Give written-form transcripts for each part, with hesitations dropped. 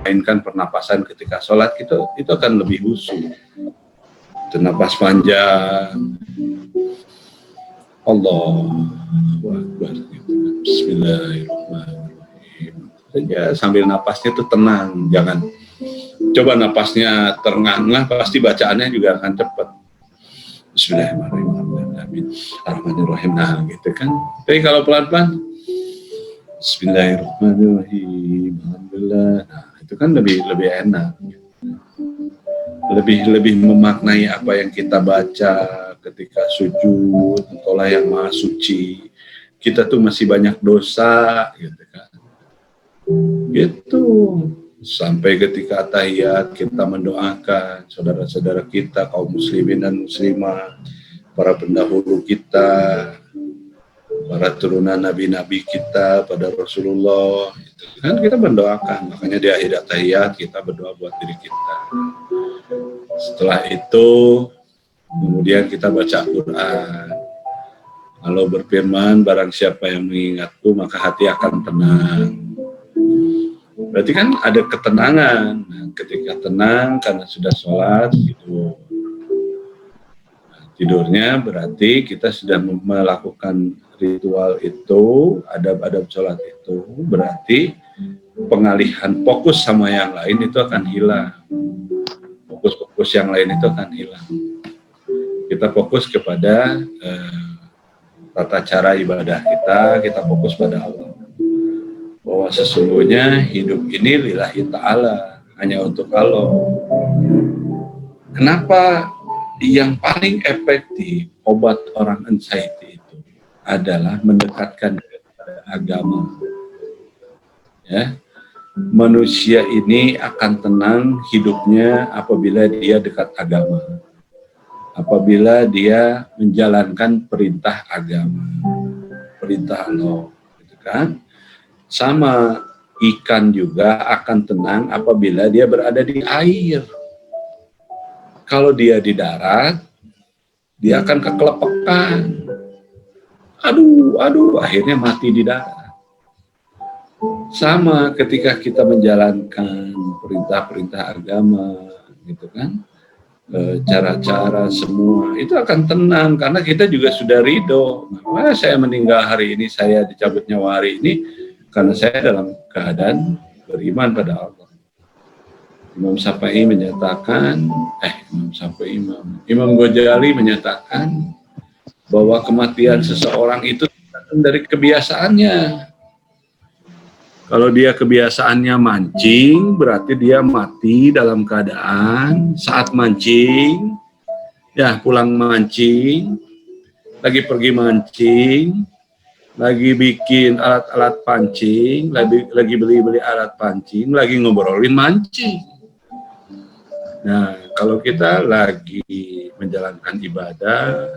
memainkan pernapasan ketika sholat itu akan lebih khusyuk. Napas panjang, Allahu Akbar, Bismillahirrahmanirrahim. Ya, sambil napasnya itu tenang, jangan coba napasnya terengah-engah, pasti bacaannya juga akan cepat. Bismillahirrahmanirrahim, nah gitu kan. Tapi kalau pelan-pelan, Bismillahirrahmanirrahim, Alhamdulillah, nah itu kan lebih enak. Lebih memaknai apa yang kita baca ketika sujud, Engkaulah yang maha suci, kita tuh masih banyak dosa gitu kan, gitu. Sampai ketika tahiyat kita mendoakan saudara-saudara kita, kaum muslimin dan muslimah, para pendahulu kita, para turunan nabi-nabi kita pada Rasulullah gitu kan, kita mendoakan. Makanya di akhir tahiyat kita berdoa buat diri kita. Setelah itu kemudian kita baca Quran. Allah berfirman, barang siapa yang mengingatku maka hati akan tenang. Berarti kan ada ketenangan. Nah, ketika tenang karena sudah sholat gitu. Nah, tidurnya berarti kita sudah melakukan ritual itu, adab-adab sholat itu, berarti pengalihan fokus sama yang lain itu akan hilang. Fokus yang lain itu akan hilang. Kita fokus kepada tata cara ibadah kita fokus pada Allah. Bahwa sesungguhnya hidup ini lillahi ta'ala, hanya untuk Allah. Kenapa yang paling efektif obat orang anxiety itu adalah mendekatkan kepada agama. Ya. Manusia ini akan tenang hidupnya apabila dia dekat agama, apabila dia menjalankan perintah agama, perintah Allah, gitu kan? Sama ikan juga akan tenang apabila dia berada di air. Kalau dia di darat, dia akan kekelepekan. Aduh, akhirnya mati di darat. Sama ketika kita menjalankan perintah-perintah agama, gitu kan, cara-cara semua itu akan tenang karena kita juga sudah ridho. Nah, saya meninggal hari ini, saya dicabut nyawa hari ini karena saya dalam keadaan beriman pada Allah. Imam Syafi'i menyatakan, Imam Ghazali menyatakan bahwa kematian seseorang itu datang dari kebiasaannya. Kalau dia kebiasaannya mancing, berarti dia mati dalam keadaan saat mancing, ya pulang mancing, lagi pergi mancing, lagi bikin alat-alat pancing, lagi beli alat pancing, lagi ngobrolin mancing. Nah, kalau kita lagi menjalankan ibadah,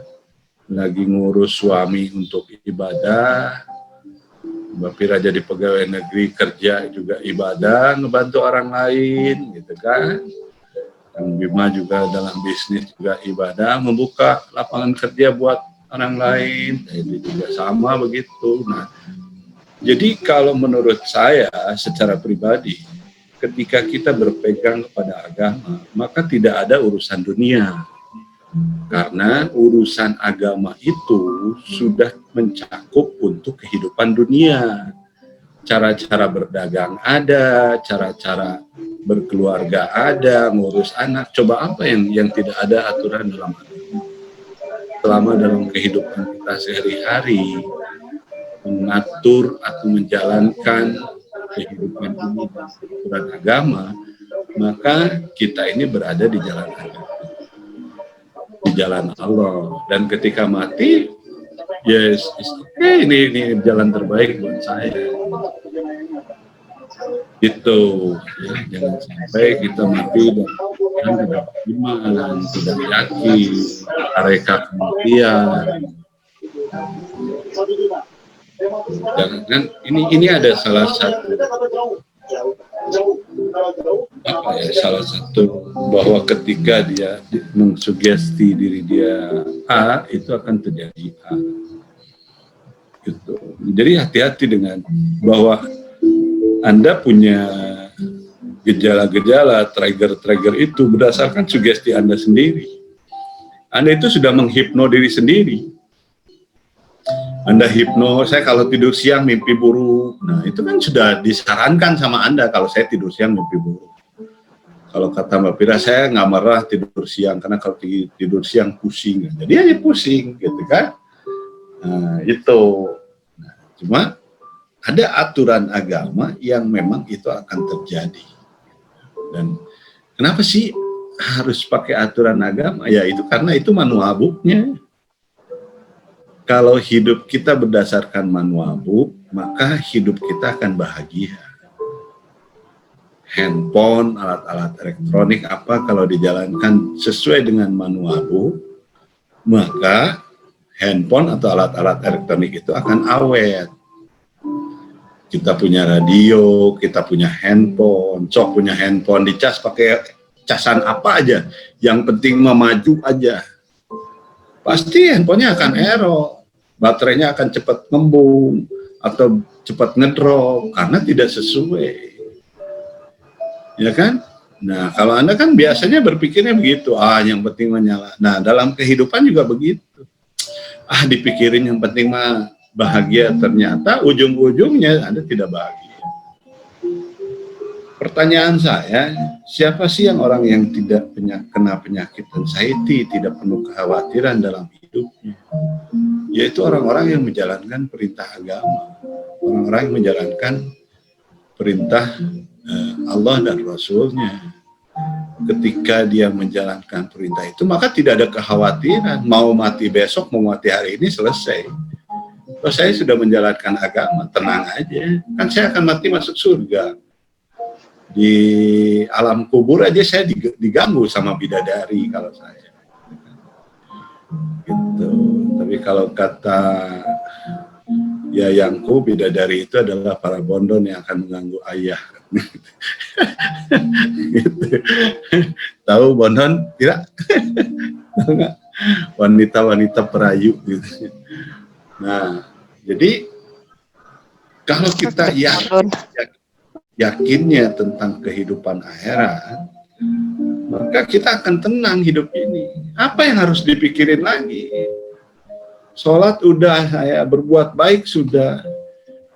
lagi ngurus suami untuk ibadah, Mbak Pira jadi pegawai negeri, kerja juga ibadah, ngebantu orang lain, gitu kan. Kang Bima juga dalam bisnis juga ibadah, membuka lapangan kerja buat orang lain, itu juga sama begitu. Nah, jadi kalau menurut saya secara pribadi, ketika kita berpegang kepada agama, maka tidak ada urusan dunia. Karena urusan agama itu sudah mencakup untuk kehidupan dunia. Cara-cara berdagang ada, cara-cara berkeluarga ada, ngurus anak. Coba apa yang tidak ada aturan dalam agama? Selama dalam kehidupan kita sehari-hari, mengatur atau menjalankan kehidupan ini aturan agama, maka kita ini berada di jalan agama, di jalan Allah. Dan ketika mati, yes, ini jalan terbaik buat saya. Gitu, ya, jangan sampai kita mati dan tidak beriman, tidak yakin, mereka kematian. Jangan, ini ada salah satu salah satu bahwa ketika dia mengsugesti diri dia A, itu akan terjadi A. Gitu. Jadi hati-hati dengan bahwa Anda punya gejala-gejala, trigger-trigger itu berdasarkan sugesti Anda sendiri. Anda itu sudah menghipno diri sendiri. Anda hipno, saya kalau tidur siang mimpi buruk. Nah, itu kan sudah disarankan sama Anda kalau saya tidur siang mimpi buruk. Kalau kata Mbak Pira, saya nggak marah tidur siang, karena kalau tidur siang pusing. Jadi aja pusing, gitu kan. Nah, itu. Nah, cuma ada aturan agama yang memang itu akan terjadi. Dan kenapa sih harus pakai aturan agama? Ya itu karena itu manual book-nya. Kalau hidup kita berdasarkan manual book, maka hidup kita akan bahagia. Handphone, alat-alat elektronik apa kalau dijalankan sesuai dengan manual book, maka handphone atau alat-alat elektronik itu akan awet. Kita punya radio, kita punya handphone, punya handphone dicas pakai casan apa aja, yang penting memaju aja. Pasti handphonenya akan error. Baterainya akan cepat ngembung atau cepat ngedrop karena tidak sesuai, ya kan? Nah, kalau Anda kan biasanya berpikirnya begitu, yang penting menyala. Nah, dalam kehidupan juga begitu. Dipikirin yang penting mah bahagia, ternyata ujung-ujungnya Anda tidak bahagia. Pertanyaan saya, siapa sih orang yang tidak kena penyakit anxiety, tidak penuh kekhawatiran dalam hidupnya? Yaitu orang-orang yang menjalankan perintah agama, orang-orang yang menjalankan perintah Allah dan Rasul-Nya. Ketika dia menjalankan perintah itu, maka tidak ada kekhawatiran, mau mati besok, mau mati hari ini, selesai. Kalau saya sudah menjalankan agama, tenang aja, kan saya akan mati masuk surga. Di alam kubur aja saya diganggu sama bidadari kalau saya. Gitu. Tapi kalau kata yayangku, bidadari itu adalah para bondon yang akan mengganggu ayah. Gitu. Tahu bondon tidak? Tahu nggak? Wanita-wanita perayu gitu. Nah, jadi kalau kita yakinnya tentang kehidupan akhirat, maka kita akan tenang hidup ini. Apa yang harus dipikirin lagi? Sholat udah, saya berbuat baik sudah,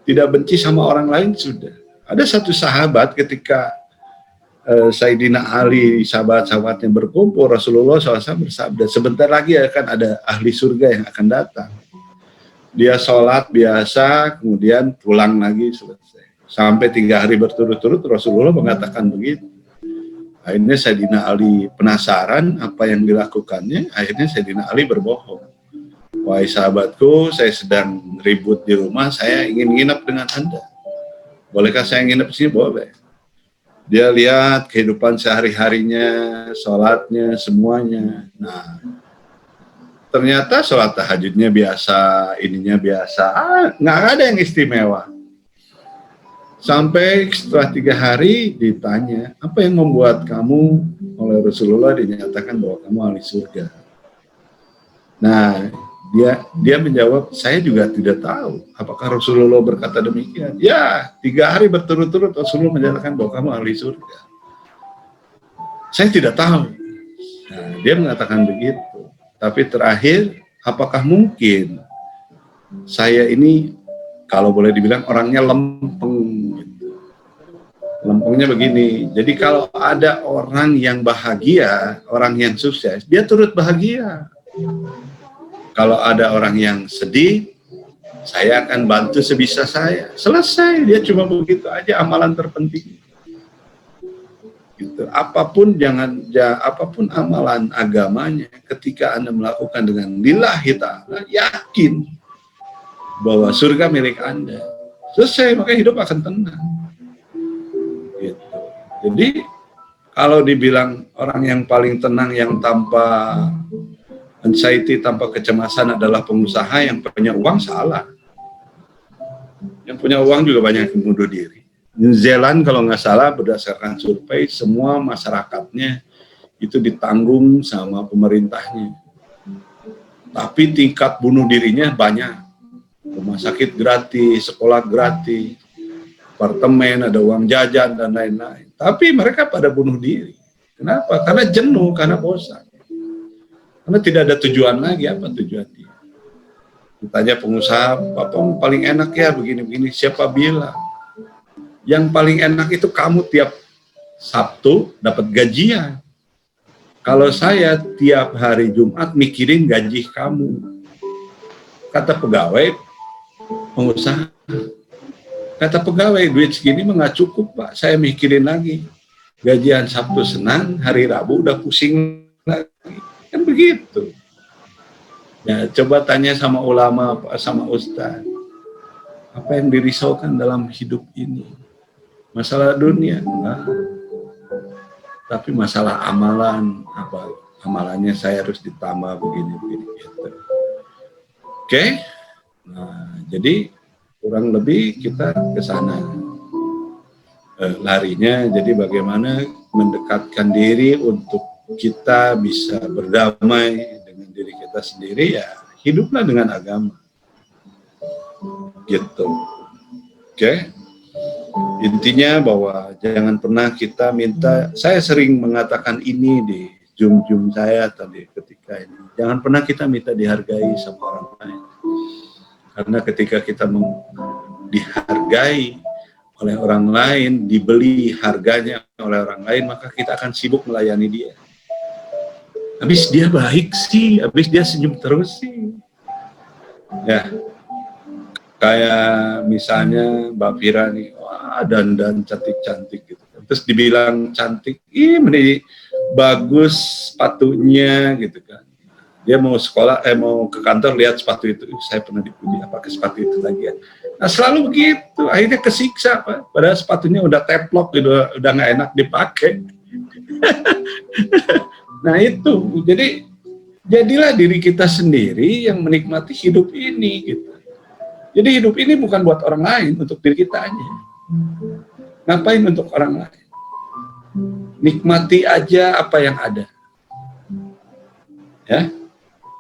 tidak benci sama orang lain sudah. Ada satu sahabat ketika Sayyidina Ali, sahabat-sahabatnya berkumpul, Rasulullah SAW bersabda, sebentar lagi akan ada ahli surga yang akan datang. Dia sholat biasa, kemudian pulang lagi, selesai. Sampai 3 hari berturut-turut Rasulullah mengatakan begitu. Akhirnya Sayyidina Ali penasaran apa yang dilakukannya. Akhirnya Sayyidina Ali berbohong. Wahai sahabatku, saya sedang ribut di rumah, saya ingin nginep dengan Anda. Bolehkah saya nginep di sini? Boleh. Dia lihat kehidupan sehari-harinya, sholatnya, semuanya. Nah, ternyata sholat tahajudnya biasa, ininya biasa. Nggak ada yang istimewa. Sampai setelah 3 hari ditanya, apa yang membuat kamu oleh Rasulullah dinyatakan bahwa kamu ahli surga? Nah, dia menjawab, saya juga tidak tahu apakah Rasulullah berkata demikian. Ya, 3 hari berturut-turut Rasulullah menyatakan bahwa kamu ahli surga. Saya tidak tahu. Nah, dia mengatakan begitu. Tapi terakhir, apakah mungkin saya ini, kalau boleh dibilang orangnya lempeng gitu. Lempengnya begini. Jadi kalau ada orang yang bahagia, orang yang sukses, dia turut bahagia. Kalau ada orang yang sedih, saya akan bantu sebisa saya. Selesai, dia cuma begitu aja amalan terpenting. Gitu. Apapun apapun amalan agamanya, ketika Anda melakukan dengan lillahi ta'ala, yakin bahwa surga milik Anda. Selesai, maka hidup akan tenang. Gitu. Jadi, kalau dibilang orang yang paling tenang, yang tanpa anxiety, tanpa kecemasan adalah pengusaha yang punya uang, salah. Yang punya uang juga banyak yang bunuh diri. New Zealand kalau nggak salah berdasarkan survei, semua masyarakatnya itu ditanggung sama pemerintahnya. Tapi tingkat bunuh dirinya banyak. Rumah sakit gratis, sekolah gratis, apartemen, ada uang jajan dan lain-lain. Tapi mereka pada bunuh diri. Kenapa? Karena jenuh, karena bosan. Karena tidak ada tujuan lagi. Apa tujuan dia? Ditanya pengusaha, apa yang paling enak ya begini-begini? Siapa bilang? Yang paling enak itu kamu tiap Sabtu dapat gajian. Kalau saya tiap hari Jumat mikirin gaji kamu. Kata pegawai, pengusaha. Kata pegawai, duit segini mah nggak cukup Pak, saya mikirin lagi. Gajian Sabtu senang, hari Rabu udah pusing lagi. Kan begitu. Ya, coba tanya sama ulama, sama ustaz. Apa yang dirisaukan dalam hidup ini? Masalah dunia? Enggak. Tapi masalah amalan, apa amalannya saya harus ditambah begini-begini gitu. Oke? Nah, jadi kurang lebih kita ke sana larinya. Jadi bagaimana mendekatkan diri untuk kita bisa berdamai dengan diri kita sendiri, ya hiduplah dengan agama gitu. Oke? Intinya bahwa jangan pernah kita minta, saya sering mengatakan ini di Zoom saya tadi ketika ini, jangan pernah kita minta dihargai sama orang lain. Karena ketika kita dihargai oleh orang lain, dibeli harganya oleh orang lain, maka kita akan sibuk melayani dia. Habis dia baik sih, habis dia senyum terus sih. Ya, kayak misalnya Mbak Fira nih, wah dandan cantik-cantik gitu. Terus dibilang cantik, ini bagus sepatunya gitu kan. Dia mau sekolah, mau ke kantor lihat sepatu itu, saya pernah dipuji, pakai sepatu itu lagi ya. Nah selalu begitu, akhirnya kesiksa Pak. Padahal sepatunya udah teplok, udah nggak enak dipakai. Nah itu, jadi jadilah diri kita sendiri yang menikmati hidup ini gitu. Jadi hidup ini bukan buat orang lain, untuk diri kita aja. Ngapain untuk orang lain? Nikmati aja apa yang ada. Ya,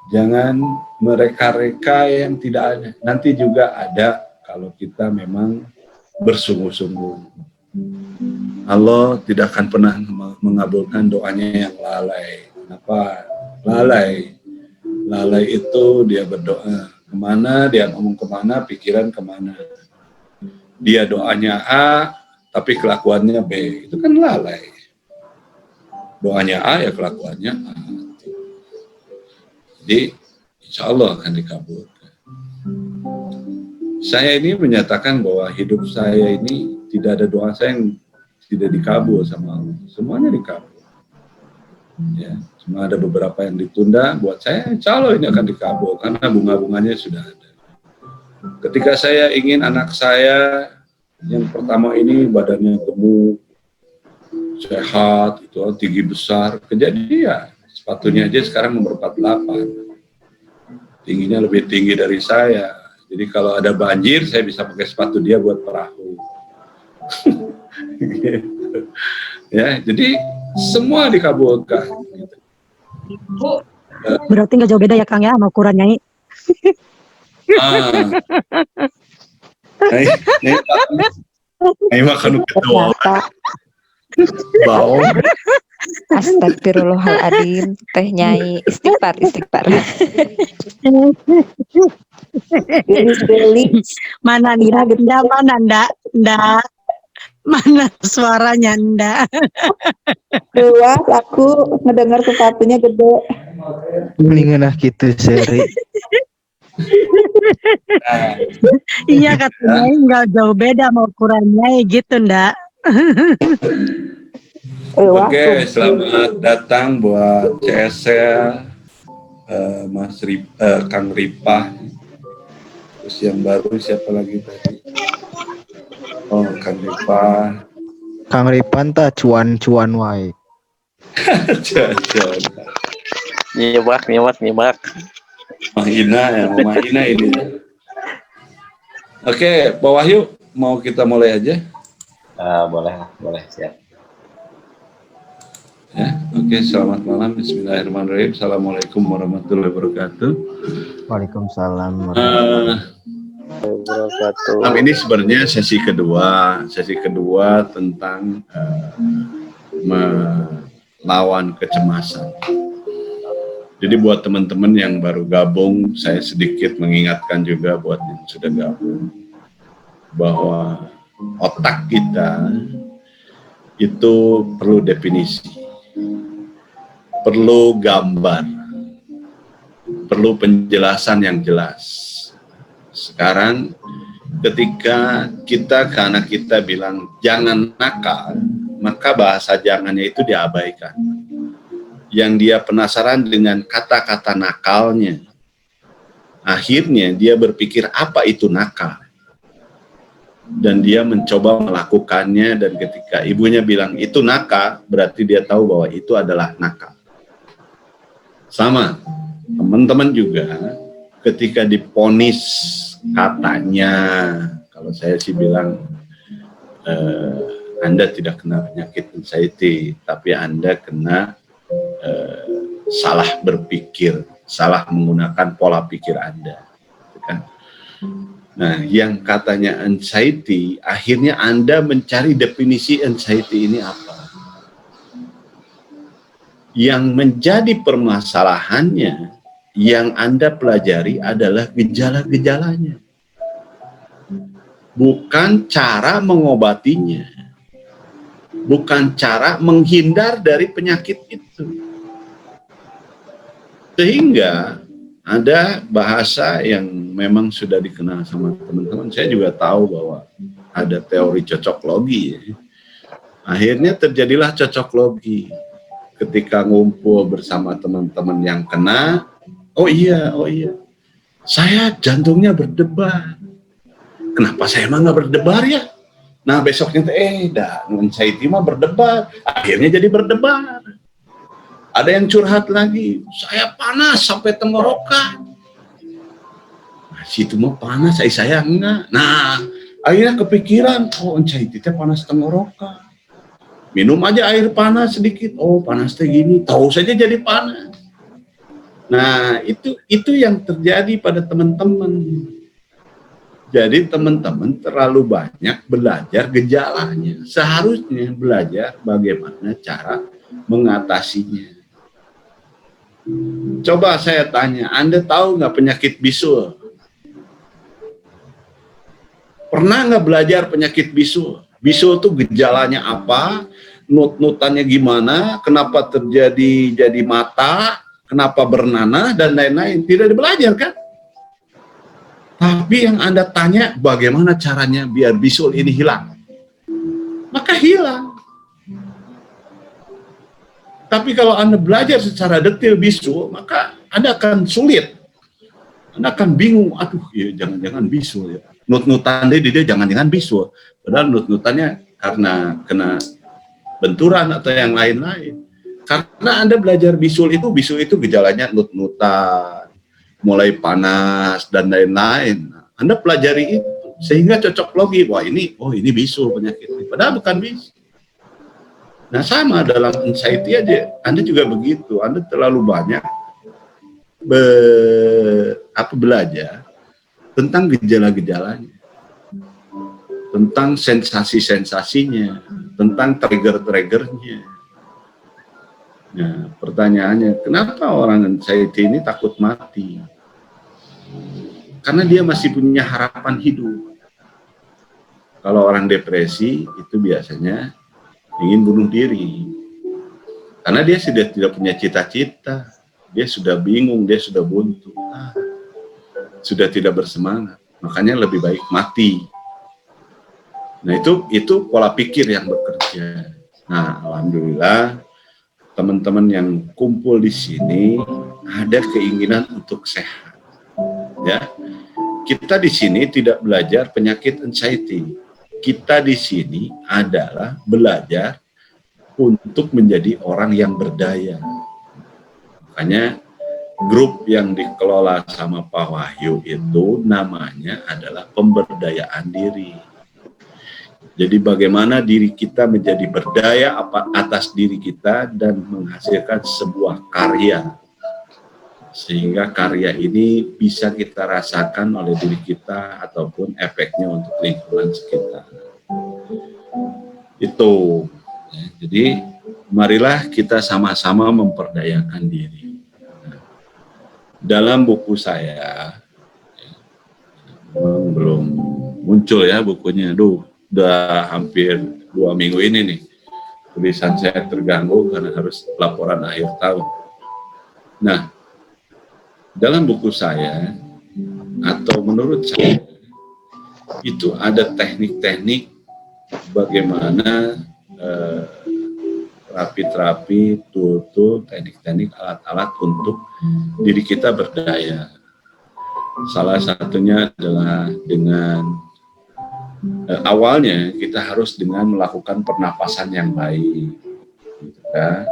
jangan mereka-reka yang tidak ada. Nanti juga ada kalau kita memang bersungguh-sungguh. Allah tidak akan pernah mengabulkan doanya yang lalai. Kenapa? Lalai. Lalai itu dia berdoa kemana, dia ngomong kemana, pikiran kemana. Dia doanya A, tapi kelakuannya B. Itu kan lalai. Doanya A, ya kelakuannya A. Jadi, insya Allah akan dikabulkan. Saya ini menyatakan bahwa hidup saya ini tidak ada doa saya yang tidak dikabul sama Allah. Semuanya dikabul. Ya, cuma ada beberapa yang ditunda. Buat saya, insya Allah ini akan dikabul karena bunga-bunganya sudah ada. Ketika saya ingin anak saya yang pertama ini badannya gemuk, sehat, itu tinggi besar, kejadian sepatunya aja sekarang nomor 48. Tingginya lebih tinggi dari saya. Jadi kalau ada banjir, saya bisa pakai sepatu dia buat perahu. Ya, jadi semua dikabulkan. Berarti nggak jauh beda ya Kang ya sama ukuran Nyai. Ini makan kedua. Bau. Astagfirullahaladzim, Teh Nyai, istighfar. Mana ndak, mana suaranya ndak. Luas, aku ngedengar sepatunya gede. Mendingan gitu seri. Iya katanya nggak jauh beda sama ukurannya gitu ndak. Oke, selamat datang buat CSL, Kang Ripah. Terus yang baru siapa lagi tadi? Oh, Kang Ripah. Kang Ripan ta cuan-cuan wae. Cuan. Nyimak. Mahina ya, Mahina ini. Oke, Pak Wahyu, mau kita mulai aja? Boleh, siap. Ya, oke, selamat malam. Bismillahirrahmanirrahim. Assalamualaikum warahmatullahi wabarakatuh. Waalaikumsalam. Malam ini sebenarnya sesi kedua tentang melawan kecemasan. Jadi buat teman-teman yang baru gabung, saya sedikit mengingatkan juga buat yang sudah gabung bahwa otak kita itu perlu definisi, perlu gambar, perlu penjelasan yang jelas. Sekarang ketika kita ke anak kita bilang jangan nakal, maka bahasa jangannya itu diabaikan. Yang dia penasaran dengan kata-kata nakalnya. Akhirnya dia berpikir apa itu nakal. Dan dia mencoba melakukannya, dan ketika ibunya bilang itu nakal, berarti dia tahu bahwa itu adalah nakal. Sama, teman-teman juga ketika diponis katanya, kalau saya sih bilang Anda tidak kena penyakit anxiety, tapi Anda kena salah berpikir, salah menggunakan pola pikir Anda. Kan? Nah, yang katanya anxiety, akhirnya Anda mencari definisi anxiety ini apa. Yang menjadi permasalahannya, yang Anda pelajari adalah gejala-gejalanya. Bukan cara mengobatinya. Bukan cara menghindar dari penyakit itu. Sehingga ada bahasa yang memang sudah dikenal sama teman-teman. Saya juga tahu bahwa ada teori cocoklogi. Ya. Akhirnya terjadilah cocoklogi. Ketika ngumpul bersama teman-teman yang kena, oh iya, saya jantungnya berdebar. Kenapa saya emang nggak berdebar ya? Nah besoknya anxiety mah berdebar, akhirnya jadi berdebar. Ada yang curhat lagi, saya panas sampai tenggorokan. Nah, situ mah panas, saya enggak. Nah akhirnya kepikiran, oh anxiety teh panas tenggorokan. Minum aja air panas sedikit, oh panas teh gini, tahu saja jadi panas. Nah itu yang terjadi pada teman-teman. Jadi teman-teman terlalu banyak belajar gejalanya. Seharusnya belajar bagaimana cara mengatasinya. Coba saya tanya, Anda tahu nggak penyakit bisul? Pernah nggak belajar penyakit bisul? Bisul itu gejalanya apa? Nut-nutannya gimana? Kenapa terjadi jadi mata? Kenapa bernanah? Dan lain-lain. Tidak belajar kan? Tapi yang Anda tanya, bagaimana caranya biar bisul ini hilang? Maka hilang. Tapi kalau Anda belajar secara detail bisul, maka Anda akan sulit. Anda akan bingung, aduh ya jangan-jangan bisul ya. Nut-nutan dia jangan-jangan bisul. Padahal nut-nutannya karena kena benturan atau yang lain-lain. Karena Anda belajar bisul itu gejalanya nut-nutan, mulai panas dan lain-lain. Anda pelajari itu sehingga cocoklogi, wah ini bisul penyakitnya, padahal bukan bisul. Nah sama dalam anxiety aja, Anda juga begitu. Anda terlalu banyak belajar tentang gejala-gejalanya, tentang sensasi-sensasinya, tentang trigger-triggernya. Nah, pertanyaannya, kenapa orang anxiety ini takut mati? Karena dia masih punya harapan hidup. Kalau orang depresi, itu biasanya ingin bunuh diri. Karena dia sudah tidak punya cita-cita. Dia sudah bingung, dia sudah buntu. Sudah tidak bersemangat. Makanya lebih baik mati. Nah, itu pola pikir yang bekerja. Nah, alhamdulillah, teman-teman yang kumpul di sini ada keinginan untuk sehat. Ya, kita di sini tidak belajar penyakit anxiety. Kita di sini adalah belajar untuk menjadi orang yang berdaya. Makanya grup yang dikelola sama Pak Wahyu itu namanya adalah pemberdayaan diri. Jadi bagaimana diri kita menjadi berdaya atas diri kita dan menghasilkan sebuah karya. sehingga karya ini bisa kita rasakan oleh diri kita ataupun efeknya untuk lingkungan sekitar. Itu ya, jadi marilah kita sama-sama memperdayakan diri. Dalam buku saya belum muncul ya bukunya, udah hampir 2 minggu ini nih tulisan saya terganggu karena harus laporan akhir tahun. Nah, dalam buku saya atau menurut saya itu ada teknik-teknik bagaimana terapi-terapi, tool-tool, teknik-teknik, alat-alat untuk diri kita berdaya. Salah satunya adalah dengan awalnya kita harus dengan melakukan pernapasan yang baik. Ya.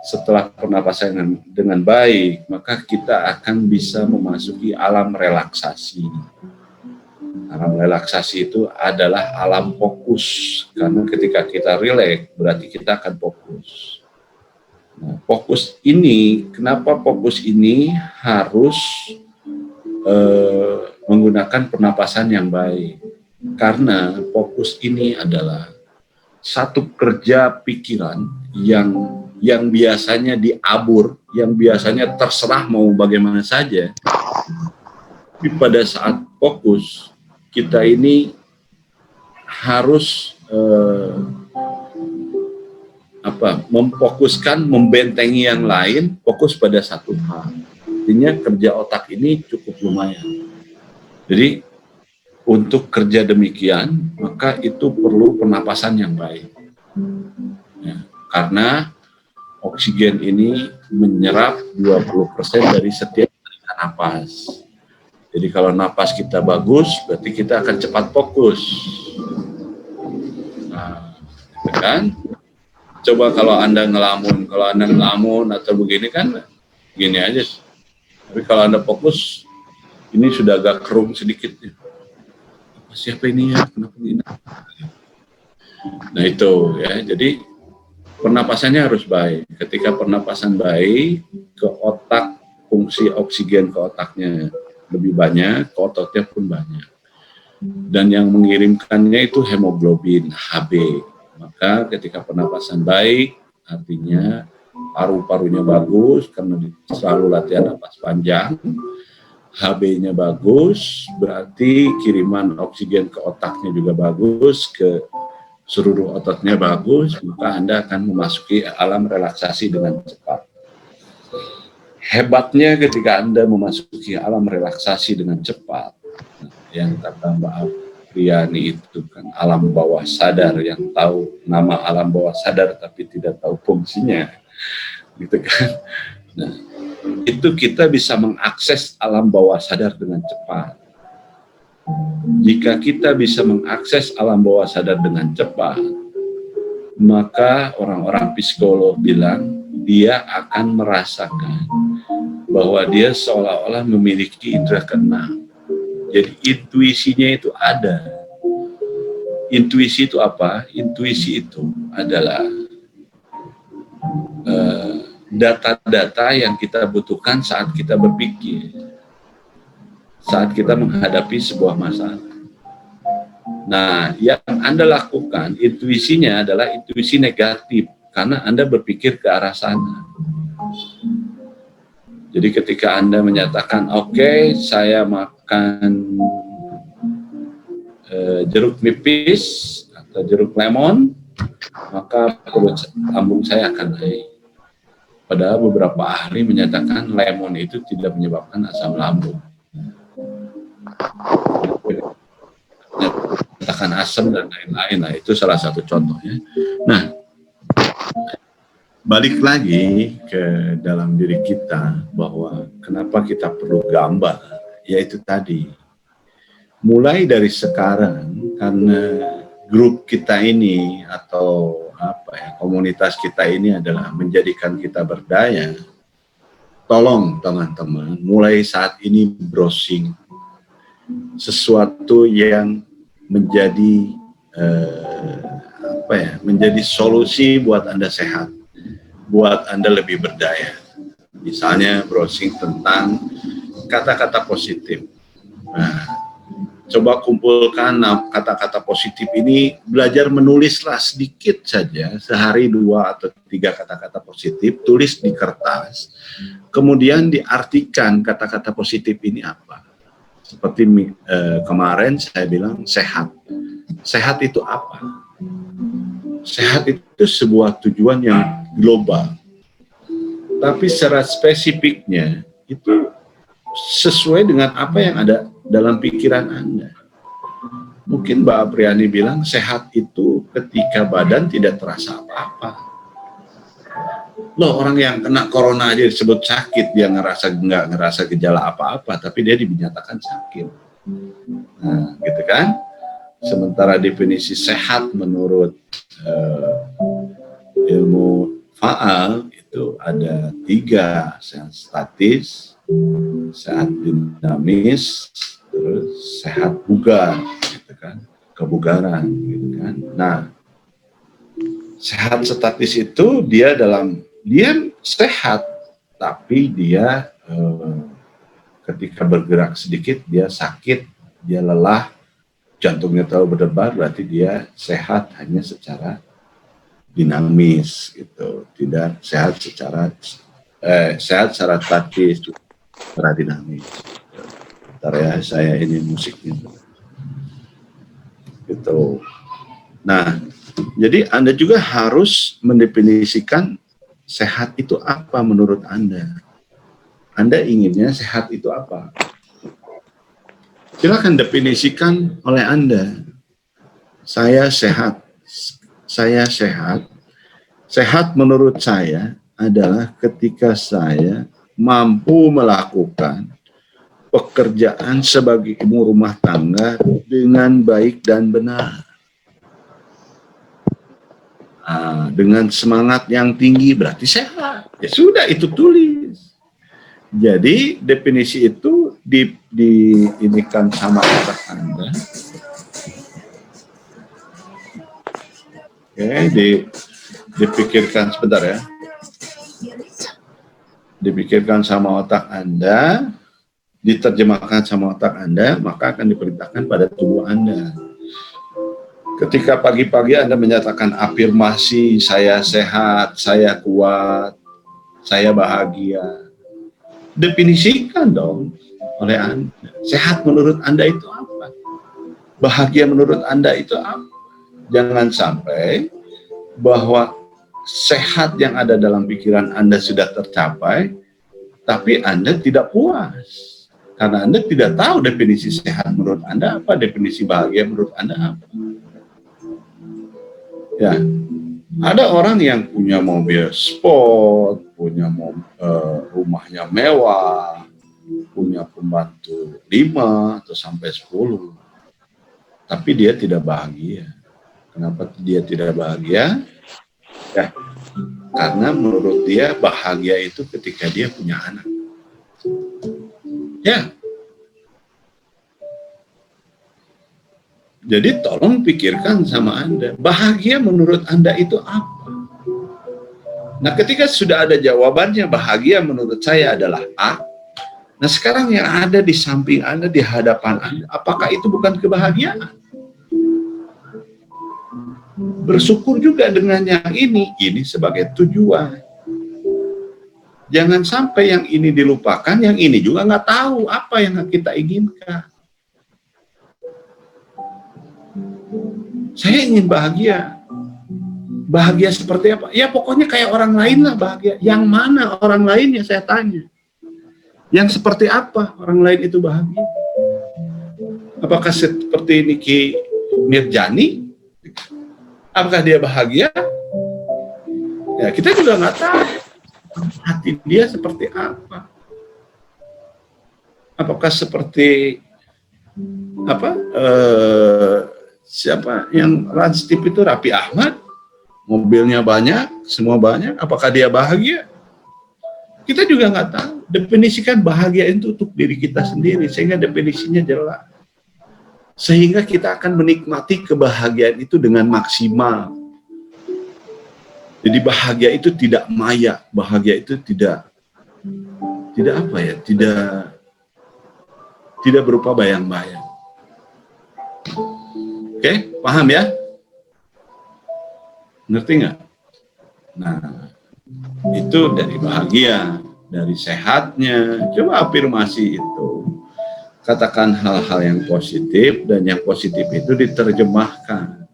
Setelah pernapasan dengan baik, maka kita akan bisa memasuki alam relaksasi. Alam relaksasi itu adalah alam fokus, karena ketika kita rileks, berarti kita akan fokus. Nah, fokus ini, kenapa fokus ini harus menggunakan pernapasan yang baik? Karena fokus ini adalah satu kerja pikiran yang biasanya diabur, yang biasanya terserah mau bagaimana saja. Tapi pada saat fokus, kita ini harus memfokuskan, membentengi yang lain, fokus pada satu hal. Artinya kerja otak ini cukup lumayan. Jadi untuk kerja demikian, maka itu perlu pernapasan yang baik. Ya, karena oksigen ini menyerap 20% dari setiap tarikan napas. Jadi kalau napas kita bagus, berarti kita akan cepat fokus. Nah, kan? Coba kalau Anda ngelamun atau begini kan, gini aja. Tapi kalau Anda fokus, ini sudah agak kerum sedikit. Siapa ini ya? Kenapa ini? Nah itu ya, jadi pernapasannya harus baik. Ketika pernapasan baik, ke otak, fungsi oksigen ke otaknya lebih banyak, ke ototnya pun banyak. Dan yang mengirimkannya itu hemoglobin, HB. Maka ketika pernapasan baik, artinya paru-parunya bagus, karena selalu latihan napas panjang, HB-nya bagus, berarti kiriman oksigen ke otaknya juga bagus, ke seluruh ototnya bagus, maka Anda akan memasuki alam relaksasi dengan cepat. Hebatnya ketika Anda memasuki alam relaksasi dengan cepat, yang kata Mbak Apriani itu kan alam bawah sadar, yang tahu nama alam bawah sadar tapi tidak tahu fungsinya, gitu kan. Nah, itu kita bisa mengakses alam bawah sadar dengan cepat. Jika kita bisa mengakses alam bawah sadar dengan cepat, maka orang-orang psikolog bilang dia akan merasakan bahwa dia seolah-olah memiliki indera keenam. Jadi intuisinya itu ada. Intuisi itu apa? Intuisi itu adalah data-data yang kita butuhkan saat kita berpikir, saat kita menghadapi sebuah masalah. Nah, yang Anda lakukan, intuisinya adalah intuisi negatif, karena Anda berpikir ke arah sana. Jadi ketika Anda menyatakan, oke, saya makan jeruk nipis atau jeruk lemon, maka perut lambung saya akan naik. Padahal beberapa ahli menyatakan lemon itu tidak menyebabkan asam lambung. Menyatakan asam dan lain-lain, nah itu salah satu contohnya. Nah, balik lagi ke dalam diri kita bahwa kenapa kita perlu gambar, yaitu tadi. Mulai dari sekarang, karena grup kita ini atau komunitas kita ini adalah menjadikan kita berdaya. Tolong teman-teman, mulai saat ini browsing sesuatu yang menjadi menjadi solusi buat Anda sehat, buat Anda lebih berdaya. Misalnya browsing tentang kata-kata positif. Nah, coba kumpulkan kata-kata positif ini, belajar menulislah sedikit saja, sehari 2 atau 3 kata-kata positif, tulis di kertas, kemudian diartikan kata-kata positif ini apa. Seperti kemarin saya bilang sehat. Sehat itu apa? Sehat itu sebuah tujuan yang global. Tapi secara spesifiknya itu sesuai dengan apa yang ada dalam pikiran Anda. Mungkin Mbak Apriani bilang sehat itu ketika badan tidak terasa apa-apa. Loh, orang yang kena corona aja disebut sakit, dia nggak ngerasa gejala apa-apa, tapi dia dinyatakan sakit. Nah, gitu kan? Sementara definisi sehat menurut ilmu faal itu ada 3, sehat statis, sehat dinamis, terus sehat bugar, gitu kan, kebugaran, gitu kan. Nah, sehat statis itu dia sehat, tapi dia ketika bergerak sedikit dia sakit, dia lelah, jantungnya terlalu berdebar, berarti dia sehat hanya secara dinamis, gitu, tidak sehat secara statis, secara dinamis. Bentar ya, saya ini musiknya gitu. Nah, jadi Anda juga harus mendefinisikan sehat itu apa menurut Anda. Anda inginnya sehat itu apa? Silakan definisikan oleh Anda. Saya sehat. Saya sehat. Sehat menurut saya adalah ketika saya mampu melakukan pekerjaan sebagai ibu rumah tangga dengan baik dan benar. Dengan semangat yang tinggi berarti sehat. Ya sudah, itu tulis. Jadi definisi itu diinikan sama otak Anda. Oke, dipikirkan sebentar ya. Dipikirkan sama otak Anda, diterjemahkan sama otak Anda, maka akan diperintahkan pada tubuh Anda. Ketika pagi-pagi Anda menyatakan afirmasi, saya sehat, saya kuat, saya bahagia, definisikan dong oleh Anda. Sehat menurut Anda itu apa? Bahagia menurut Anda itu apa? Jangan sampai bahwa sehat yang ada dalam pikiran Anda sudah tercapai, tapi Anda tidak puas. Karena Anda tidak tahu definisi sehat menurut Anda apa, definisi bahagia menurut Anda apa. Ya, ada orang yang punya mobil sport, punya rumahnya mewah, punya pembantu 5 atau sampai 10, tapi dia tidak bahagia. Kenapa dia tidak bahagia? Ya, karena menurut dia bahagia itu ketika dia punya anak. Ya. Jadi tolong pikirkan sama Anda, bahagia menurut Anda itu apa? Nah, ketika sudah ada jawabannya, bahagia menurut saya adalah A. Nah, sekarang yang ada di samping Anda, di hadapan Anda, apakah itu bukan kebahagiaan? Bersyukur juga dengan yang ini sebagai tujuan. Jangan sampai yang ini dilupakan, yang ini juga nggak tahu apa yang kita inginkan. Saya ingin bahagia. Bahagia seperti apa? Ya pokoknya kayak orang lain lah bahagia. Yang mana orang lain yang saya tanya? Yang seperti apa orang lain itu bahagia? Apakah seperti Niki Mirjani? Apakah dia bahagia? Ya kita juga nggak tahu. Hati dia seperti apa? Apakah seperti apa? Siapa yang Rans Tip itu, Raffi Ahmad? Mobilnya banyak, semua banyak. Apakah dia bahagia? Kita juga nggak tahu. Definisikan bahagia itu untuk diri kita sendiri, sehingga definisinya jelas. Sehingga kita akan menikmati kebahagiaan itu dengan maksimal. Jadi bahagia itu tidak maya, bahagia itu tidak tidak apa ya, tidak berupa bayang-bayang. Oke, paham ya? Ngerti nggak? Nah, itu dari bahagia, dari sehatnya. Coba afirmasi itu. Katakan hal-hal yang positif, dan yang positif itu diterjemahkan.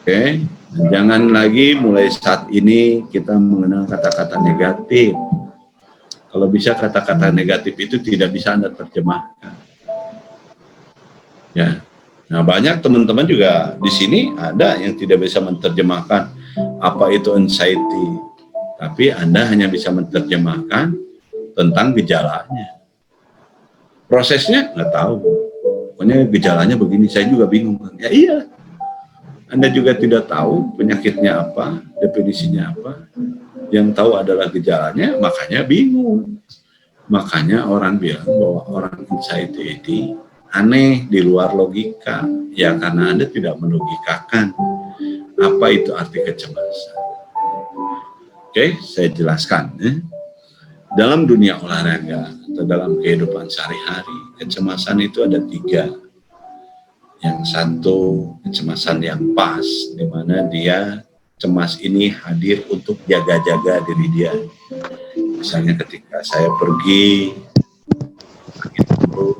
Oke? Dan jangan lagi mulai saat ini kita mengenal kata-kata negatif. Kalau bisa kata-kata negatif itu tidak bisa Anda terjemahkan. Ya. Nah, banyak teman-teman juga di sini ada yang tidak bisa menerjemahkan apa itu anxiety. Tapi Anda hanya bisa menerjemahkan tentang gejalanya. Prosesnya nggak tahu. Pokoknya gejalanya begini, saya juga bingung. Ya iya. Anda juga tidak tahu penyakitnya apa, definisinya apa. Yang tahu adalah gejalanya, makanya bingung. Makanya orang bilang bahwa orang anxiety ini aneh, di luar logika. Ya karena Anda tidak melogikakan apa itu arti kecemasan. Oke, saya jelaskan. Dalam dunia olahraga atau dalam kehidupan sehari-hari, kecemasan itu ada 3. Yang satu, kecemasan yang pas, di mana dia cemas ini hadir untuk jaga-jaga diri dia. Misalnya ketika saya pergi dulu,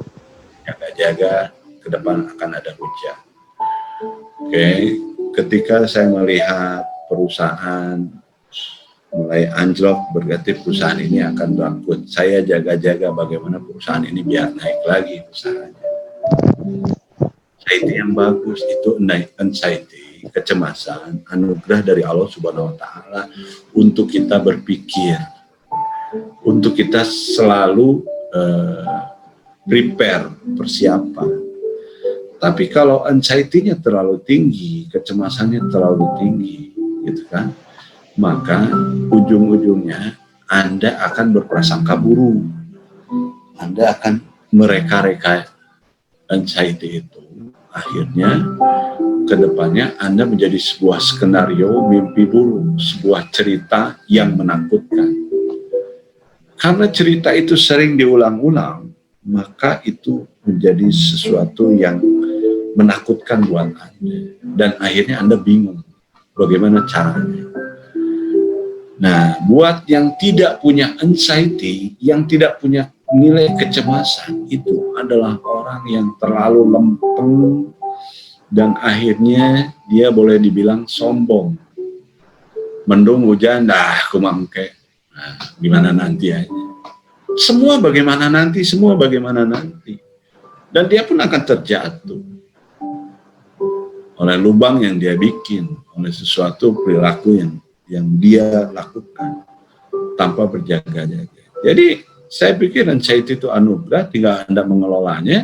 jaga-jaga, ke depan akan ada hujan. Oke, ketika saya melihat perusahaan mulai anjlok, berarti perusahaan ini akan bangkrut. Saya jaga-jaga bagaimana perusahaan ini biar naik lagi usahanya. Anxiety yang bagus itu anxiety, kecemasan, anugerah dari Allah Subhanahu wa Ta'ala untuk kita berpikir, untuk kita selalu prepare, persiapan. Tapi kalau anxiety-nya terlalu tinggi, kecemasannya terlalu tinggi, gitu kan? Maka ujung-ujungnya Anda akan berprasangka buruk. Anda akan mereka-reka anxiety itu. Akhirnya kedepannya Anda menjadi sebuah skenario mimpi buruk, sebuah cerita yang menakutkan. Karena cerita itu sering diulang-ulang, maka itu menjadi sesuatu yang menakutkan buat Anda. Dan akhirnya Anda bingung bagaimana caranya. Nah, buat yang tidak punya anxiety, yang tidak punya nilai kecemasan, itu adalah orang yang terlalu lempeng dan akhirnya dia boleh dibilang sombong. Mendung hujan, aku mangke. Nah, gimana nanti aja. Semua bagaimana nanti, semua bagaimana nanti. Dan dia pun akan terjatuh oleh lubang yang dia bikin, oleh sesuatu perilaku yang dia lakukan tanpa berjaga-jaga. Jadi saya pikir anxiety itu anugerah, tinggal Anda mengelolanya.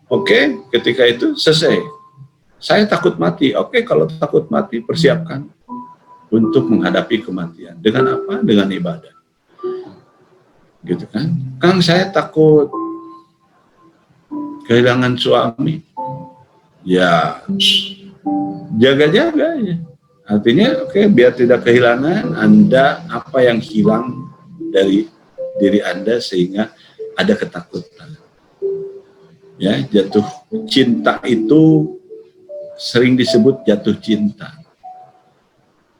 Oke, ketika itu selesai. Saya takut mati. Oke, kalau takut mati persiapkan untuk menghadapi kematian. Dengan apa? Dengan ibadah. Gitu kan? Kang, saya takut kehilangan suami. Ya, jaga-jaga ya. Artinya, oke, biar tidak kehilangan Anda apa yang hilang dari diri Anda sehingga ada ketakutan. Ya, jatuh cinta itu sering disebut jatuh cinta.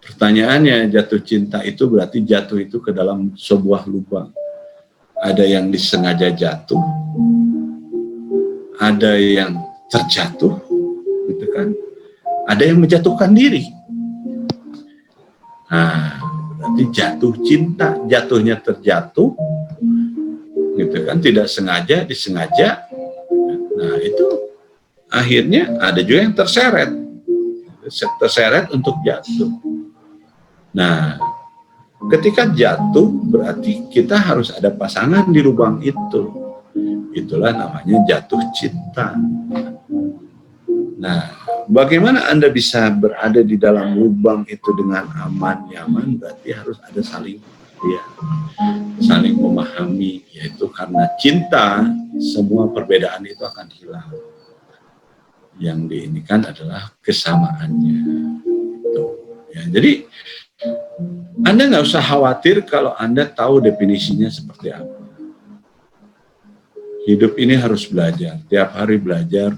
Pertanyaannya, jatuh cinta itu berarti jatuh itu ke dalam sebuah lubang. Ada yang disengaja jatuh, ada yang terjatuh, gitu kan? Ada yang menjatuhkan diri. Nah, berarti jatuh cinta, jatuhnya terjatuh, gitu kan? Tidak sengaja, disengaja. Nah, itu akhirnya ada juga yang terseret untuk jatuh. Nah, ketika jatuh berarti kita harus ada pasangan di lubang itu. Itulah namanya jatuh cinta. Nah, bagaimana Anda bisa berada di dalam lubang itu dengan aman, nyaman? Berarti harus ada saling pengertian, saling memahami, yaitu karena cinta, semua perbedaan itu akan hilang. Yang diinikan adalah kesamaannya. Gitu. Ya, jadi Anda nggak usah khawatir kalau Anda tahu definisinya seperti apa. Hidup ini harus belajar, tiap hari belajar.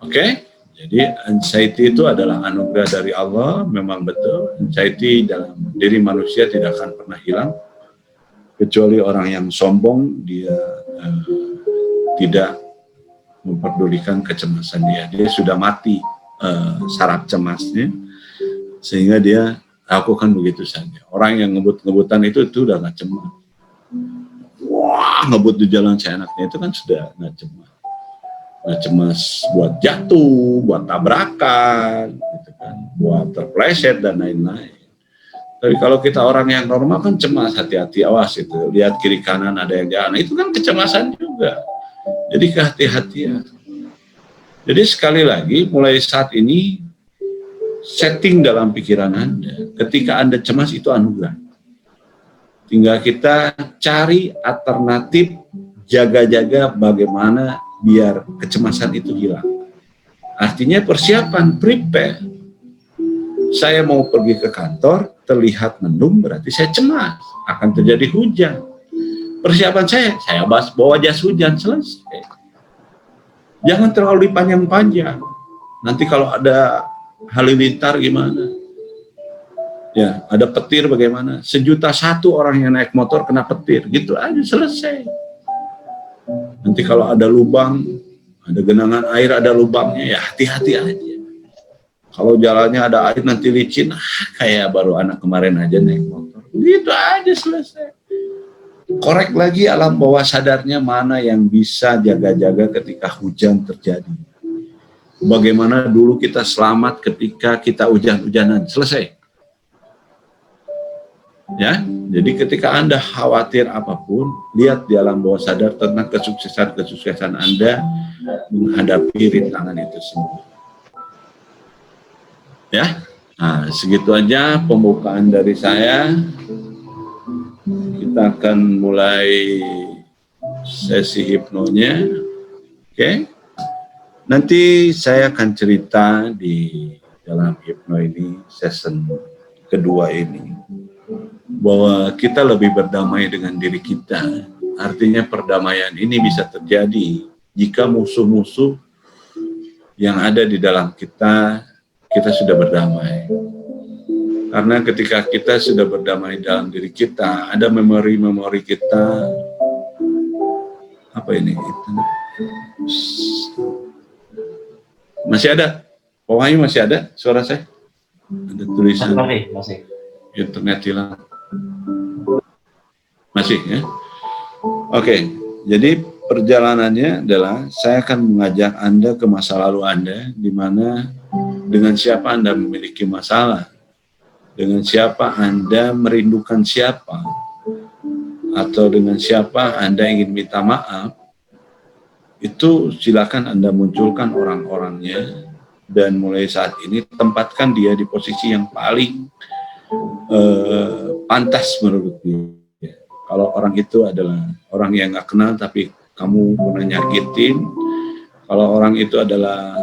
Oke? Jadi anxiety itu adalah anugerah dari Allah, memang betul. Anxiety dalam diri manusia tidak akan pernah hilang, kecuali orang yang sombong, dia tidak memperdulikan kecemasan dia. Dia sudah mati saraf cemasnya, sehingga dia lakukan begitu saja. Orang yang ngebut-ngebutan itu udah nggak cemas. Wah, ngebut di jalan seenaknya itu kan sudah nggak cemas. Nggak cemas buat jatuh, buat tabrakan, gitu kan, buat terpleset dan lain-lain. Tapi kalau kita orang yang normal kan cemas, hati-hati, awas itu, lihat kiri kanan ada yang jalan, itu kan kecemasan juga. Jadi kehati-hatian. Jadi sekali lagi, mulai saat ini setting dalam pikiran Anda, ketika Anda cemas itu anugerah. Tinggal kita cari alternatif, jaga-jaga bagaimana biar kecemasan itu hilang. Artinya persiapan, prepare. Saya mau pergi ke kantor, terlihat mendung, berarti saya cemas, akan terjadi hujan. Persiapan saya bawa jas hujan, selesai. Jangan terlalu dipanjang-panjang. Nanti kalau ada halilintar gimana? Ya, ada petir bagaimana? 1.000.001 orang yang naik motor kena petir, gitu aja selesai. Nanti kalau ada lubang, ada genangan air, ada lubangnya, ya hati-hati aja. Kalau jalannya ada air nanti licin, kayak baru anak kemarin aja naik motor. Gitu aja selesai. Korek lagi alam bawah sadarnya mana yang bisa jaga-jaga ketika hujan terjadi. Bagaimana dulu kita selamat ketika kita hujan-hujanan, selesai. Ya, jadi ketika Anda khawatir apapun, lihat di alam bawah sadar tentang kesuksesan Anda menghadapi rintangan itu semua. Ya, nah, segitu aja pembukaan dari saya. Kita akan mulai sesi hipnonya. Oke. Nanti saya akan cerita di dalam hipno ini, season kedua ini, bahwa kita lebih berdamai dengan diri kita. Artinya perdamaian ini bisa terjadi jika musuh-musuh yang ada di dalam kita sudah berdamai. Karena ketika kita sudah berdamai dalam diri kita, ada memori-memori kita, apa ini? Masih ada? Pak Wahyu masih ada suara saya? Ada tulisan. Masih. Internet hilang. Masih ya? Oke, jadi perjalanannya adalah saya akan mengajak Anda ke masa lalu Anda, di mana dengan siapa Anda memiliki masalah, dengan siapa Anda merindukan siapa, atau dengan siapa Anda ingin minta maaf, itu silakan Anda munculkan orang-orangnya, dan mulai saat ini tempatkan dia di posisi yang paling pantas menurut dia. Kalau orang itu adalah orang yang nggak kenal tapi kamu pernah nyakitin, kalau orang itu adalah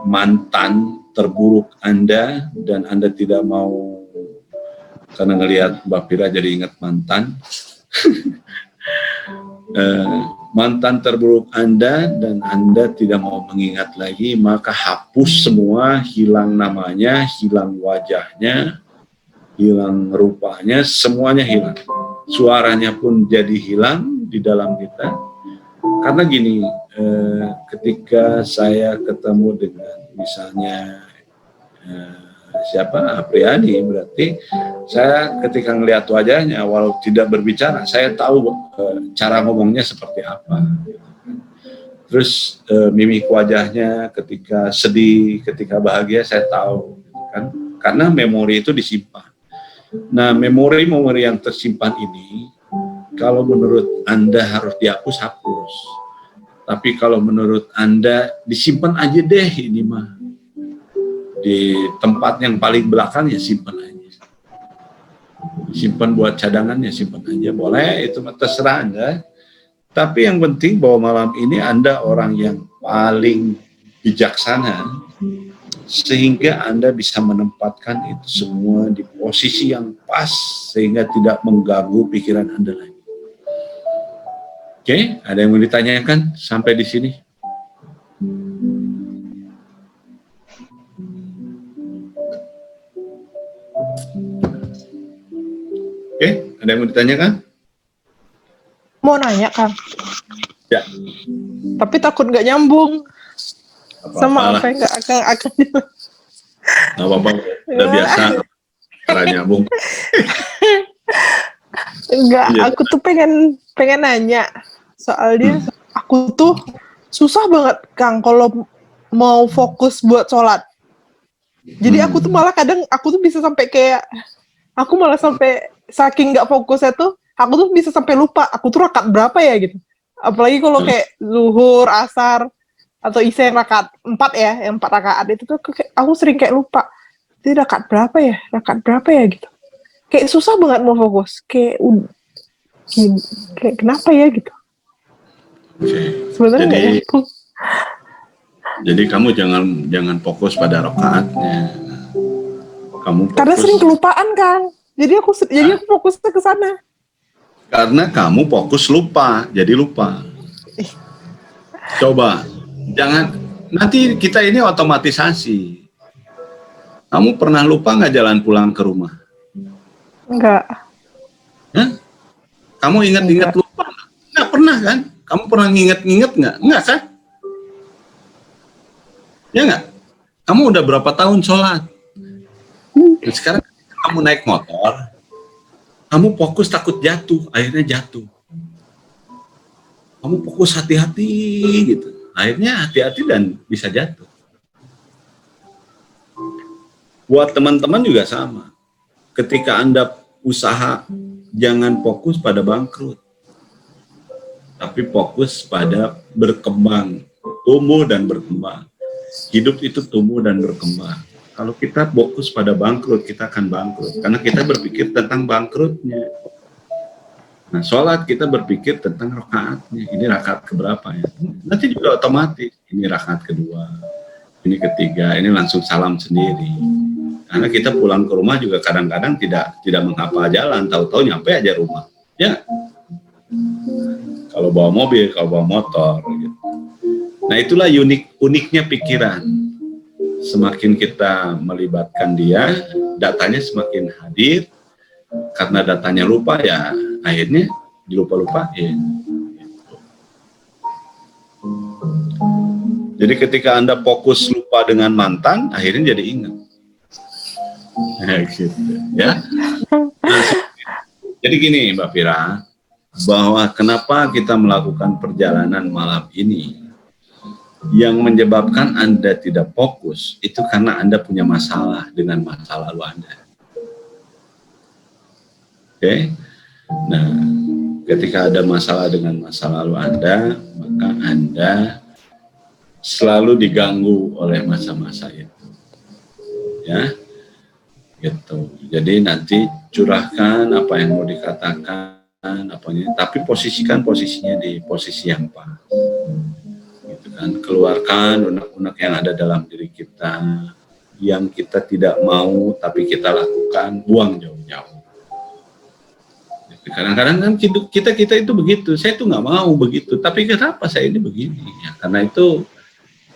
mantan terburuk Anda dan Anda tidak mau, karena ngelihat Mbak Pira jadi ingat mantan, mantan terburuk Anda dan Anda tidak mau mengingat lagi, maka hapus semua, hilang namanya, hilang wajahnya, hilang rupanya, semuanya hilang. Suaranya pun jadi hilang di dalam kita. Karena gini, ketika saya ketemu dengan misalnya siapa, Apriani, berarti saya ketika ngelihat wajahnya, walau tidak berbicara, saya tahu cara ngomongnya seperti apa. Terus mimik wajahnya ketika sedih, ketika bahagia, saya tahu, kan? Karena memori itu disimpan. Nah, memori-memori yang tersimpan ini, kalau menurut Anda harus dihapus, hapus. Tapi kalau menurut Anda disimpan aja deh ini mah. Di tempat yang paling belakang ya simpan aja. Simpan buat cadangan ya simpan aja. Boleh, itu terserah Anda. Tapi yang penting bahwa malam ini Anda orang yang paling bijaksana sehingga Anda bisa menempatkan itu semua di posisi yang pas sehingga tidak mengganggu pikiran Anda lagi. Oke, ada yang mau ditanyakan sampai di sini? Oke, ada yang mau ditanyakan? Mau nanya, Kang. Ya. Tapi takut nggak nyambung sama Apa-apa apa yang nggak akan. nggak apa-apa, udah biasa cara nyambung. Enggak, Iya. aku tuh pengen nanya. Soalnya aku tuh susah banget, Kang, kalau mau fokus buat sholat. Jadi aku tuh malah kadang aku tuh bisa sampai kayak aku malah sampai saking nggak fokusnya tuh aku tuh bisa sampai lupa aku tuh rakaat berapa ya gitu. Apalagi kalau kayak zuhur, asar atau isya yang rakaat 4 ya, yang 4 rakaat itu tuh aku sering kayak lupa. Itu rakaat berapa ya? Rakaat berapa ya gitu. Kayak susah banget mau fokus. Kayak kenapa ya gitu. Oke. Sebenarnya nggak Jadi, nyambung. jadi kamu jangan fokus pada rakaatnya. Kamu fokus Karena sering kelupaan, Kang. Jadi aku fokusnya ke sana. karena kamu fokus lupa, jadi lupa. Coba, jangan nanti kita ini otomatisasi. Kamu pernah lupa nggak jalan pulang ke rumah? Enggak. Hah? Kamu ingat-ingat lupa? Nggak pernah kan? Kamu pernah nginget-nginget nggak? Nggak kan? Ya nggak? Kamu udah berapa tahun sholat? Dan sekarang kamu naik motor, kamu fokus takut jatuh, akhirnya jatuh. Kamu fokus hati-hati gitu, akhirnya hati-hati dan bisa jatuh. Buat teman-teman juga sama. Ketika Anda usaha, jangan fokus pada bangkrut, tapi fokus pada berkembang, tumbuh dan berkembang. Hidup itu tumbuh dan berkembang. Kalau kita fokus pada bangkrut, kita akan bangkrut. Karena kita berpikir tentang bangkrutnya. Nah, sholat kita berpikir tentang rakaatnya. Ini rakaat keberapa ya? Nanti juga otomatis. Ini rakaat kedua, ini ketiga, ini langsung salam sendiri. Karena kita pulang ke rumah juga kadang-kadang tidak menghafal jalan, tahu-tahu nyampe aja rumah. Ya. Kalau bawa mobil, kalau bawa motor, gitu. Nah, itulah uniknya pikiran. Semakin kita melibatkan dia, datanya semakin hadir. Karena datanya lupa ya, akhirnya dilupa-lupain. Jadi ketika Anda fokus lupa dengan mantan, akhirnya jadi ingat. Nah, gitu, ya. Nah, jadi gini Mbak Fira, bahwa kenapa kita melakukan perjalanan malam ini, yang menyebabkan Anda tidak fokus itu karena Anda punya masalah dengan masa lalu Anda. Oke? Nah, ketika ada masalah dengan masa lalu Anda, maka Anda selalu diganggu oleh masa-masa itu. Ya. Gitu. Jadi nanti curahkan apa yang mau dikatakan, apanya, tapi posisikan posisinya di posisi yang pas. Dan keluarkan unek-unek yang ada dalam diri kita yang kita tidak mau tapi kita lakukan, buang jauh-jauh. Kadang-kadang kan kita itu begitu, saya tuh nggak mau begitu, tapi kenapa saya ini begini? Ya, karena itu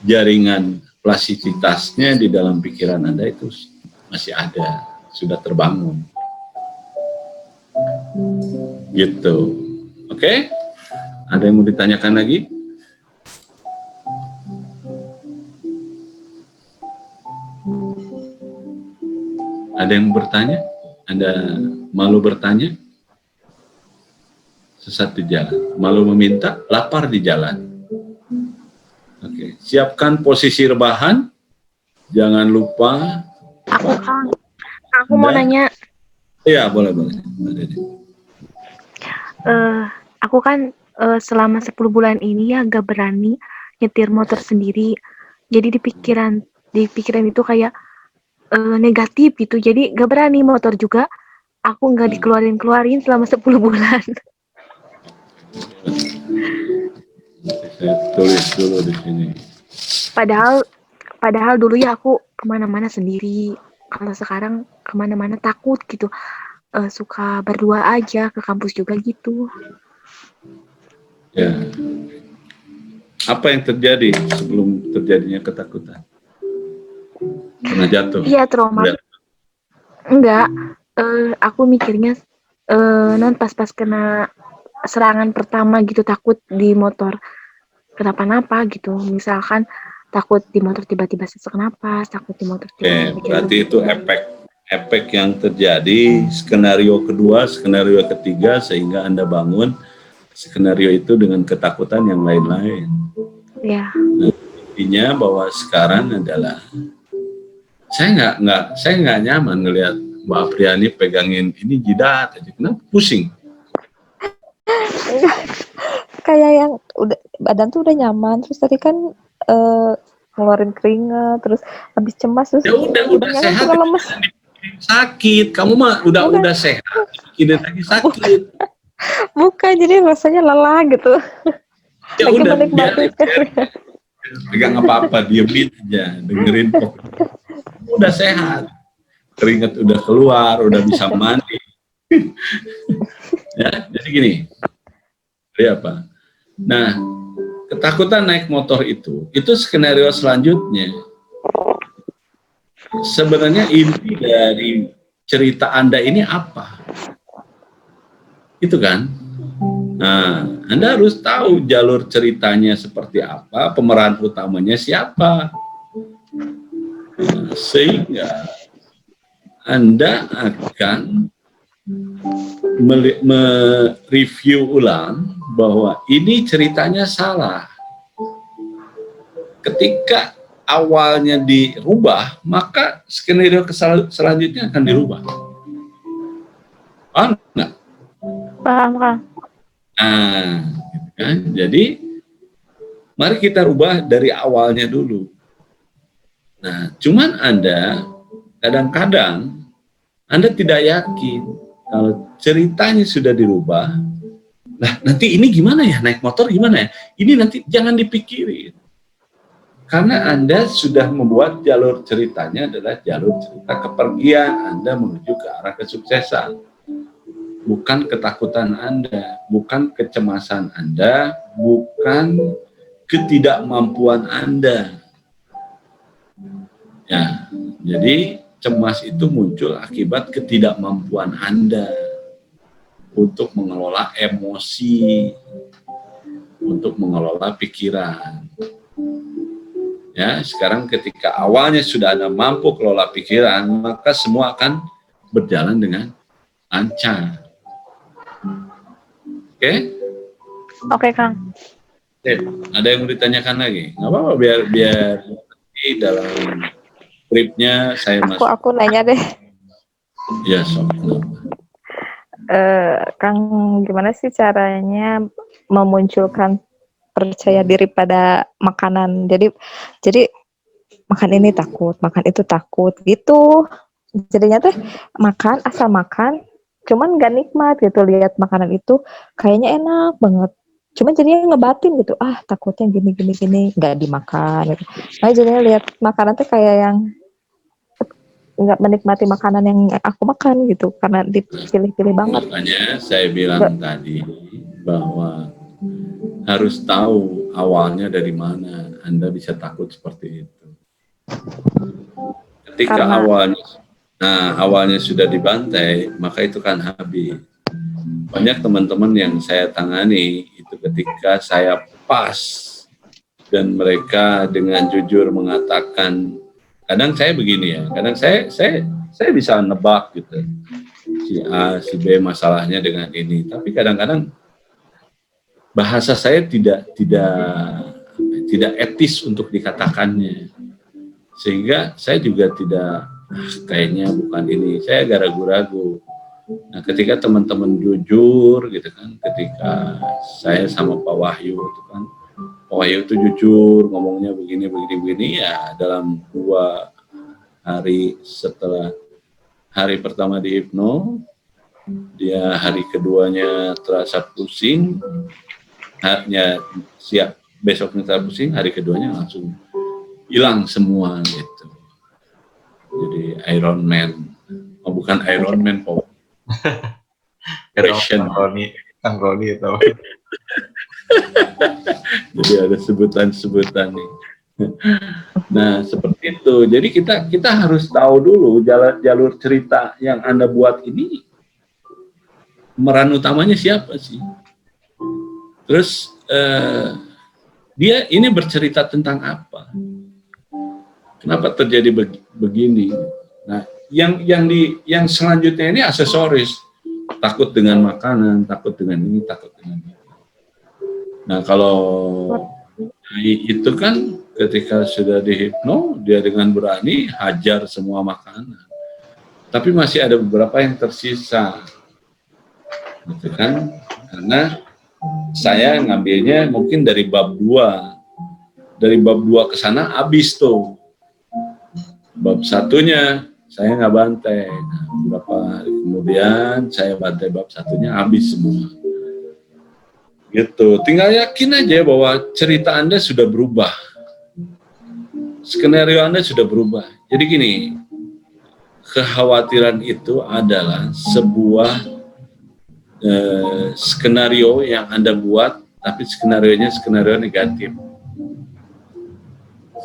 jaringan plastisitasnya di dalam pikiran Anda itu masih ada, sudah terbangun. Gitu, oke? Ada yang mau ditanyakan lagi? Ada yang bertanya? Anda malu bertanya? Sesat di jalan. Malu meminta? Lapar di jalan. Oke. Siapkan posisi rebahan. Jangan lupa. Aku mau nanya. Iya, boleh. Aku kan selama 10 bulan ini ya gak berani nyetir motor sendiri. Jadi di pikiran itu kayak negatif gitu, jadi gak berani motor juga, aku gak dikeluarin selama 10 bulan. Saya tulis dulu di sini. Padahal Padahal dulu ya aku kemana-mana sendiri. Kalau sekarang kemana-mana takut gitu. Suka berdua aja, ke kampus juga gitu. Ya. Apa yang terjadi sebelum terjadinya ketakutan? Pernah jatuh? Iya, trauma. Enggak. Enggak, aku mikirnya non pas kena serangan pertama gitu, takut di motor kenapa-napa gitu. Misalkan takut di motor tiba-tiba sesak napas, takut di motor tiba-tiba Berarti itu efek yang terjadi, skenario kedua, skenario ketiga, sehingga Anda bangun skenario itu dengan ketakutan yang lain-lain. Ya. Nah, intinya bahwa sekarang adalah saya nggak nyaman ngelihat Mbak Apriani pegangin ini jidat aja, kenapa pusing? Kayak yang udah badan tuh udah nyaman, terus tadi kan ngeluarin keringat, terus habis cemas, terus Ya udah nyaman, sehat, suka lemes. sakit. Kamu mah udah sehat, bikin lagi sakit. Bukan, jadi rasanya lelah gitu. Ya Lagi udah menikmati. pegang apa-apa, diemin aja, dengerin kok. Udah sehat, keringat udah keluar, udah bisa mandi. Ya, jadi gini, jadi apa? Nah, ketakutan naik motor itu skenario selanjutnya. Sebenarnya inti dari cerita Anda ini apa? Itu kan? Nah, Anda harus tahu jalur ceritanya seperti apa, pemeran utamanya siapa. Nah, sehingga Anda akan mereview ulang bahwa ini ceritanya salah. Ketika awalnya dirubah, maka skenario selanjutnya akan dirubah. Paham nggak? Paham, Kang. Nah, gitu kan? Jadi mari kita rubah dari awalnya dulu. Nah, cuman Anda kadang-kadang Anda tidak yakin kalau ceritanya sudah dirubah. Lah, nanti ini gimana ya, naik motor gimana ya? Ini nanti jangan dipikirin. Karena Anda sudah membuat jalur ceritanya adalah jalur cerita kepergian Anda menuju ke arah kesuksesan. Bukan ketakutan Anda, bukan kecemasan Anda, bukan ketidakmampuan Anda. Ya, jadi cemas itu muncul akibat ketidakmampuan Anda untuk mengelola emosi, untuk mengelola pikiran. Ya, sekarang ketika awalnya sudah Anda mampu kelola pikiran, maka semua akan berjalan dengan lancar. Oke? Oke, Kang. Oke, ada yang mau ditanyakan lagi? Nggak apa-apa, biar di dalam skripnya saya masuk. Aku nanya deh, Ya, sok. Kang, gimana sih caranya memunculkan percaya diri pada makanan? Jadi makan ini takut, makan itu takut gitu. Jadinya teh makan, asal makan, cuman gak nikmat gitu, lihat makanan itu kayaknya enak banget. Cuman jadinya ngebatin gitu, takutnya gini, gak dimakan gitu. Nah jadinya lihat makanan teh kayak yang nggak menikmati makanan yang aku makan gitu, karena dipilih-pilih banget. Makanya saya bilang tadi bahwa harus tahu awalnya dari mana Anda bisa takut seperti itu. Ketika awalnya sudah dibantai, maka itu kan habis. Banyak teman-teman yang saya tangani itu ketika saya pas dan mereka dengan jujur mengatakan, kadang saya begini ya, kadang saya bisa nebak gitu, si A, si B masalahnya dengan ini, tapi kadang-kadang bahasa saya tidak etis untuk dikatakannya, sehingga saya juga tidak, kayaknya bukan ini, saya agak ragu-ragu. Nah, ketika teman-teman jujur gitu kan, ketika saya sama Pak Wahyu itu kan, Pak Wahyu itu jujur ngomongnya begini ya, dalam 2 hari setelah hari pertama di hipno, dia hari keduanya terasa pusing, hanya siap besoknya terasa pusing, hari keduanya langsung hilang semua gitu. Jadi Iron Man, oh bukan Iron Man, Pak. Passion. Kang Roni itu. Jadi ada sebutan-sebutan nih. Nah, seperti itu. Jadi kita harus tahu dulu jalur cerita yang Anda buat ini pemeran utamanya siapa sih? Terus dia ini bercerita tentang apa? Kenapa terjadi begini? Nah, yang selanjutnya ini aksesoris. Takut dengan makanan, takut dengan ini, takut dengan itu. Nah, kalau itu kan ketika sudah dihipno, dia dengan berani hajar semua makanan. Tapi masih ada beberapa yang tersisa. Gitu kan? Karena saya ngambilnya mungkin dari bab 2. Dari bab 2 ke sana habis tuh. Bab 1-nya saya nggak bantai. Nah, beberapa hari kemudian saya bantai bab 1-nya habis semua. Gitu. Tinggal yakin aja bahwa cerita Anda sudah berubah. Skenario Anda sudah berubah. Jadi gini, kekhawatiran itu adalah sebuah skenario yang Anda buat, tapi skenarionya skenario negatif.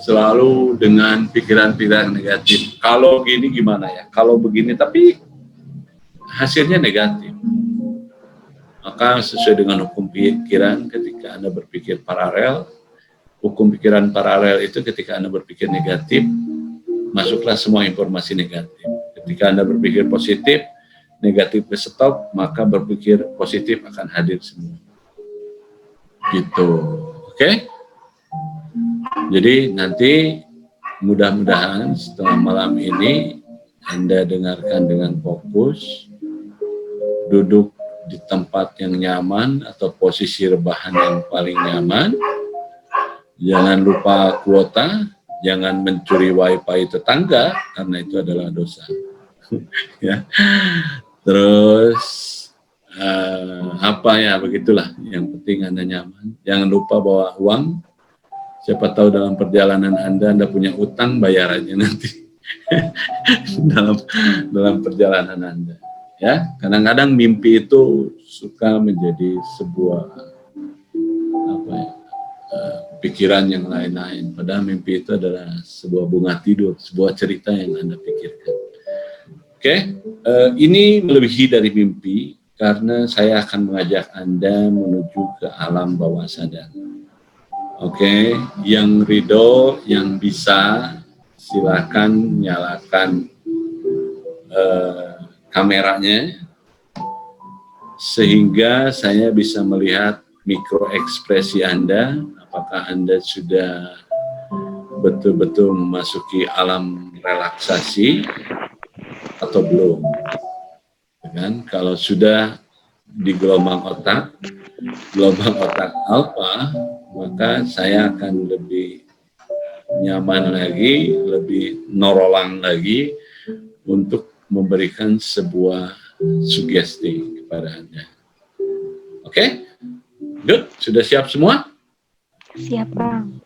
Selalu dengan pikiran-pikiran negatif. Kalau gini gimana ya? Kalau begini, tapi hasilnya negatif. Maka sesuai dengan hukum pikiran, ketika Anda berpikir paralel, hukum pikiran paralel itu ketika Anda berpikir negatif, masuklah semua informasi negatif. Ketika Anda berpikir positif, negatif stop, maka berpikir positif akan hadir semua. Gitu. Oke? Jadi nanti mudah-mudahan setelah malam ini Anda dengarkan dengan fokus, duduk di tempat yang nyaman atau posisi rebahan yang paling nyaman. Jangan lupa kuota, jangan mencuri wifi tetangga karena itu adalah dosa. Ya. Terus apa ya, begitulah. Yang penting Anda nyaman. Jangan lupa bawa uang. Siapa tahu dalam perjalanan Anda punya utang, bayar aja nanti dalam perjalanan Anda. Ya, kadang-kadang mimpi itu suka menjadi sebuah pikiran yang lain-lain. Padahal mimpi itu adalah sebuah bunga tidur, sebuah cerita yang Anda pikirkan. Oke, ini melebihi dari mimpi karena saya akan mengajak Anda menuju ke alam bawah sadar. Oke, yang ridho, yang bisa, silakan nyalakan kameranya sehingga saya bisa melihat mikro ekspresi Anda. Apakah Anda sudah betul-betul memasuki alam relaksasi atau belum? Kan? Kalau sudah di gelombang otak alfa, maka saya akan lebih nyaman lagi, lebih norolang lagi untuk memberikan sebuah sugesti kepada Anda. Oke? Good? Sudah siap semua? Siap, Bang.